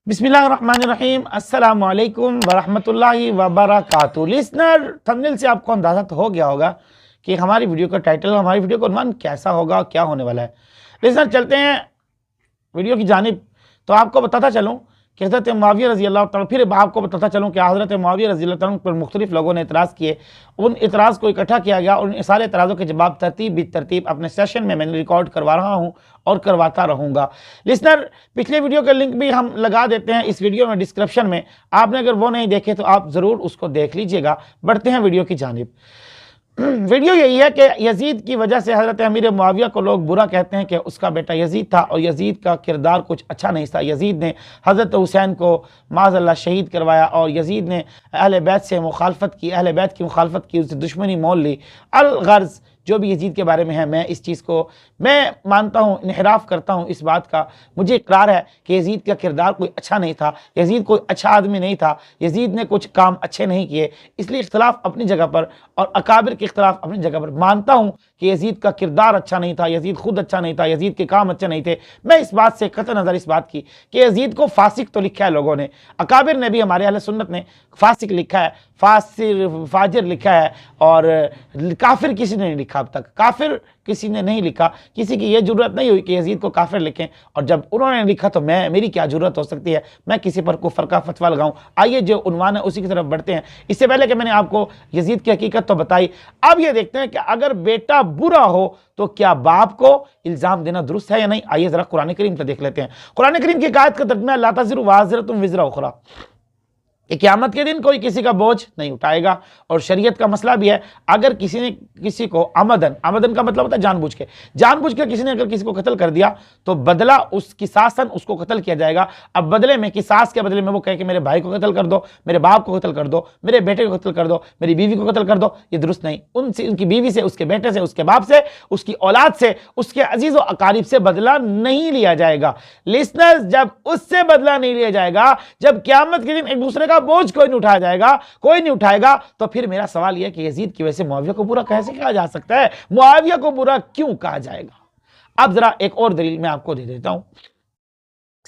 बिस्मिल्लाहिर्रहमानिर्रहीम अस्सलाम वालेकुम वरहमतुल्लाहि वबरकातुहू। लिसनर, थंबनेल से आपको अंदाज़ा तो हो गया होगा कि हमारी वीडियो का टाइटल, हमारी वीडियो का उन्वान कैसा होगा, क्या होने वाला है। लिसनर, चलते हैं वीडियो की जानिब। तो आपको बताता चलूँ कि हज़रत मुआविया रज़ी अल्लाह तआला, फिर आपको बताता चलूँ कि हज़रत मुआविया रज़ी अल्लाह तआला पर मुख्तलिफ़ लोगों ने इतराज़ किए। उन इतराज़ को इकट्ठा किया गया और उन सारे इतराज़ों के जवाब तरतीब बी तरतीब अपने सेशन में मैंने रिकॉर्ड करवा रहा हूँ और करवाता रहूँगा। लिसनर, पिछले वीडियो का लिंक भी हम लगा देते हैं इस वीडियो में डिस्क्रिप्शन में। आपने अगर वो नहीं देखे तो आप ज़रूर उसको देख लीजिएगा। बढ़ते हैं वीडियो की जानिब। वीडियो यही है कि यजीद की वजह से हज़रत अमीर मुआविया को लोग बुरा कहते हैं कि उसका बेटा यजीद था और यजीद का किरदार कुछ अच्छा नहीं था। यजीद ने हज़रत हुसैन को माज़अल्लाह शहीद करवाया और यजीद ने अहले बैत से मुखालफत की, अहले बैत की मुखालफत की, उससे दुश्मनी मोल ली। अलगर्ज़ जो भी यजीद के बारे में है, मैं इस चीज़ को मैं मानता हूँ, इन्हिराफ करता हूँ इस बात का। मुझे इकरार है कि यजीद का किरदार कोई अच्छा नहीं था, यजीद कोई अच्छा आदमी नहीं था, यजीद ने कुछ काम अच्छे नहीं किए। इसलिए इख्तलाफ अपनी जगह पर और अकाबिर के इख्तलाफ अपनी जगह पर। मानता हूँ कि यजीद का किरदार अच्छा नहीं था, यजीद खुद अच्छा नहीं था, यजीद के काम अच्छे नहीं थे। मैं इस बात से कतई नज़र इस बात की कि यजीद को फासिक तो लिखा है लोगों ने, अकाबिर ने भी, हमारे अहले सुन्नत ने फासिक लिखा है, फाजिर लिखा है, और काफिर किसी ने नहीं लिखा। अब तक काफिर किसी ने नहीं लिखा। किसी की ये जरूरत नहीं हुई कि यजीद को काफिर लिखें, और जब उन्होंने लिखा तो मेरी क्या जरूरत हो सकती है मैं किसी पर कुफर का फतवा लगाऊं। आइए जो उन्वान है उसी की तरफ बढ़ते हैं। इससे पहले कि मैंने आपको यजीद की हकीकत तो बताई, अब ये देखते हैं कि अगर बेटा बुरा हो तो क्या बाप को इल्जाम देना दुरुस्त है या नहीं। आइए जरा कुरान करीम को देख लेते हैं। कुरान करीम की एक आयत का तर्जुमा, ला तज़िरु वाज़िरतुन विज़रा उख़रा, क़यामत के दिन कोई किसी का बोझ नहीं उठाएगा। और शरीयत का मसला भी है, अगर किसी ने किसी को आमदन का मतलब होता है जानबूझ के किसी ने अगर किसी को कत्ल कर दिया तो बदला उसकी सासन उसको कत्ल किया जाएगा। अब बदले में किसास के बदले में वो कहे कि मेरे भाई को कत्ल कर दो, मेरे बाप को कत्ल कर दो, मेरे बेटे को कत्ल कर दो, मेरी बीवी को कत्ल कर दो, ये दुरुस्त नहीं। उनसे, उनकी बीवी से, उसके बेटे से, उसके बाप से, उसकी औलाद से, उसके अजीज व अकारीब से बदला नहीं लिया जाएगा। लिसनर्स, जब उससे बदला नहीं लिया जाएगा, जब क़यामत के दिन एक दूसरे का बोझ कोई नहीं उठाया जाएगा, कोई नहीं उठाएगा, तो फिर मेरा सवाल यह है कि यजीद की वजह से मुआविया को बुरा कैसे कहा जा सकता है? मुआविया को बुरा क्यों कहा जाएगा? अब जरा एक और दलील मैं आपको दे देता हूं।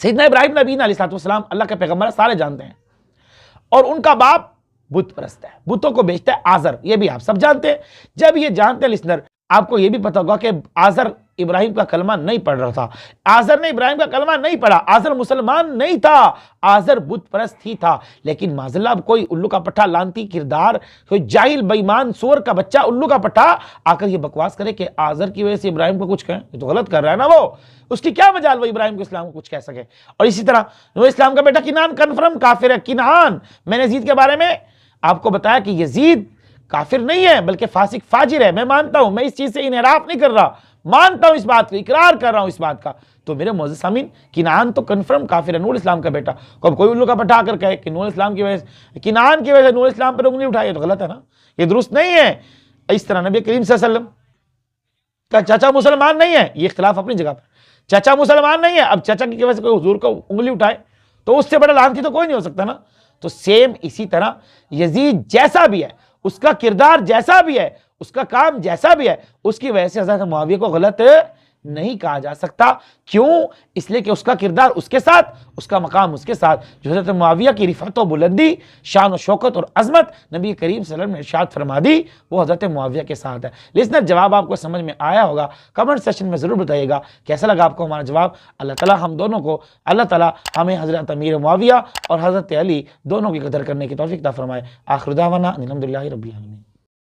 सैयदना इब्राहिम नबी अलैहिस्सलाम अल्लाह के पैगंबर सारे जानते हैं, और उनका बाप बुत परस्त है, बुतों को बेचता है, आजर, ये भी आप सब जानते हैं। जब ये जानते हैं लिसनर, आपको ये भी पता होगा कि आजर इब्राहिम का कलमा नहीं पढ़ रहा था। आजर ने इब्राहिम का कलमा नहीं पढ़ा। आजर मुसलमान नहीं था, आजर बुत परस्त ही था। लेकिन माज़ल्लाह कोई उल्लू का पट्टा, लानती किरदार, कोई जाहिल बेईमान सूअर का बच्चा, उल्लू का पट्टा आकर ये बकवास करे कि आजर की वजह से इब्राहिम को कुछ कहें, ये तो गलत कर रहा है ना। वो उसकी क्या मजाल वो इब्राहिम को, इस्लाम को कुछ कह सके। और इसी तरह वो इस्लाम का बेटा किनान कन्फर्म काफिर है। किनान, मैंने यजीद के बारे में आपको बताया कि यजीद काफिर नहीं है बल्कि फासिक फाजिर है। मैं मानता हूं, मैं इस चीज से इन्हिराफ नहीं कर रहा, मानता हूं इस बात को, इकरार कर रहा हूं इस बात का। तो मेरे मोअज़्ज़िज़ सामीन, किनान तो कन्फर्म काफिर है, नूर इस्लाम का बेटा। कब कोई उल्लू का पट्टा आकर कहे कि नूर इस्लाम की वजह से, किनान की वजह से नूर इस्लाम पर उंगली उठाई, तो गलत है ना, ये दुरुस्त नहीं है। इस तरह नबी करीम सल्लल्लाहु अलैहि वसल्लम का चाचा मुसलमान नहीं है, ये इख्तिलाफ अपनी जगह पर। चाचा मुसलमान नहीं है, अब चाचा की वजह से कोई हुजूर को उंगली उठाए तो उससे बड़ा लानती तो कोई नहीं हो सकता ना। तो सेम इसी तरह यजीद जैसा भी है, उसका किरदार जैसा भी है, उसका काम जैसा भी है, उसकी वजह से हज़रत मुआविया को गलत नहीं कहा जा सकता। क्यों? इसलिए कि उसका किरदार उसके साथ, उसका मकाम उसके साथ। जो हज़रत मुआविया की रिफ़त व बुलंदी, शान व शौकत और अज़मत नबी करीम सल्लल्लाहु अलैहि वसल्लम ने इरशाद फरमा दी, वो हज़रत मुआविया के साथ है। लिसनर, जवाब आपको समझ में आया होगा, कमेंट सेक्शन में ज़रूर बताइएगा कैसा लगा आपको हमारा जवाब। अल्लाह ताला हम दोनों को, अल्लाह ताला हमें हज़रत अमीर मुआविया और हज़रत अली दोनों की कदर करने की तौफ़ीक़ अता फरमाए। आखिर दावाना अनिल हम्दुलिल्लाहि रब्बिल आलमीन।